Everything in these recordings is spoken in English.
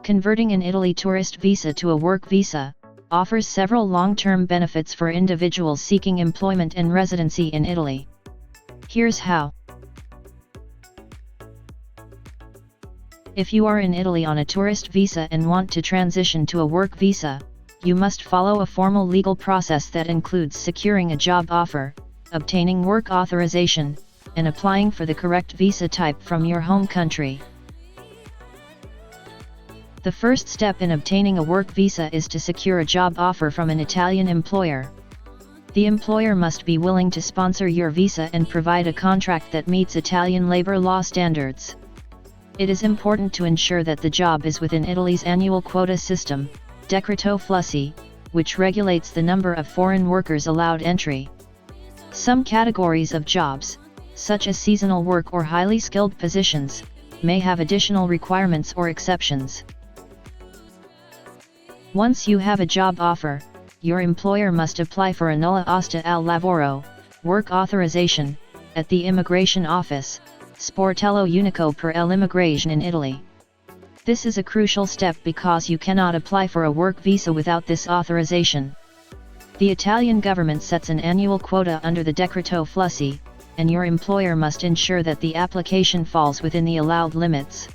Converting an Italy tourist visa to a work visa offers several long-term benefits for individuals seeking employment and residency in Italy. Here's how. If you are in Italy on a tourist visa and want to transition to a work visa, you must follow a formal legal process that includes securing a job offer, obtaining work authorization, and applying for the correct visa type from your home country. The first step in obtaining a work visa is to secure a job offer from an Italian employer. The employer must be willing to sponsor your visa and provide a contract that meets Italian labor law standards. It is important to ensure that the job is within Italy's annual quota system, Decreto Flussi, which regulates the number of foreign workers allowed entry. Some categories of jobs, such as seasonal work or highly skilled positions, may have additional requirements or exceptions. Once you have a job offer, your employer must apply for a Nulla Osta al lavoro, work authorization, at the immigration office, Sportello Unico per l'Immigration in Italy. This is a crucial step because you cannot apply for a work visa without this authorization. The Italian government sets an annual quota under the Decreto Flussi, and your employer must ensure that the application falls within the allowed limits.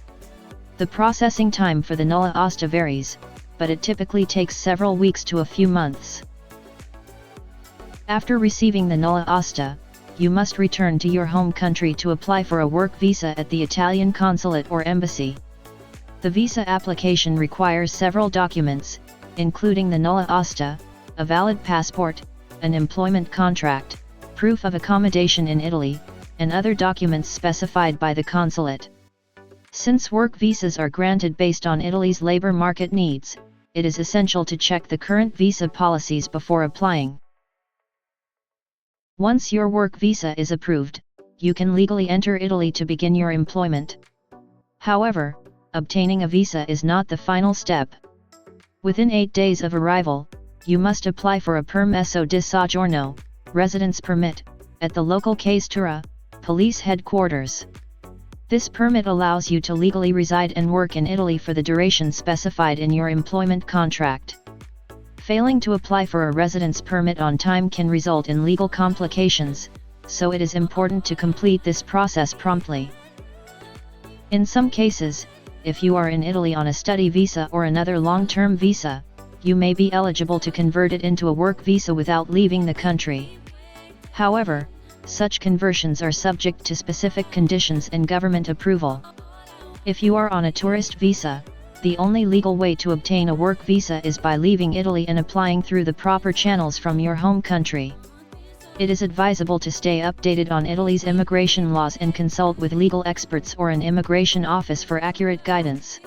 The processing time for the Nulla Osta varies, but it typically takes several weeks to a few months. After receiving the Nulla Osta, you must return to your home country to apply for a work visa at the Italian consulate or embassy. The visa application requires several documents, including the Nulla Osta, a valid passport, an employment contract, proof of accommodation in Italy, and other documents specified by the consulate. Since work visas are granted based on Italy's labor market needs, it is essential to check the current visa policies before applying. Once your work visa is approved, you can legally enter Italy to begin your employment. However, obtaining a visa is not the final step. Within 8 days of arrival, you must apply for a permesso di soggiorno, residence permit, at the local questura, police headquarters. This permit allows you to legally reside and work in Italy for the duration specified in your employment contract. Failing to apply for a residence permit on time can result in legal complications, so it is important to complete this process promptly. In some cases, if you are in Italy on a study visa or another long-term visa, you may be eligible to convert it into a work visa without leaving the country. However, such conversions are subject to specific conditions and government approval. If you are on a tourist visa, the only legal way to obtain a work visa is by leaving Italy and applying through the proper channels from your home country. It is advisable to stay updated on Italy's immigration laws and consult with legal experts or an immigration office for accurate guidance.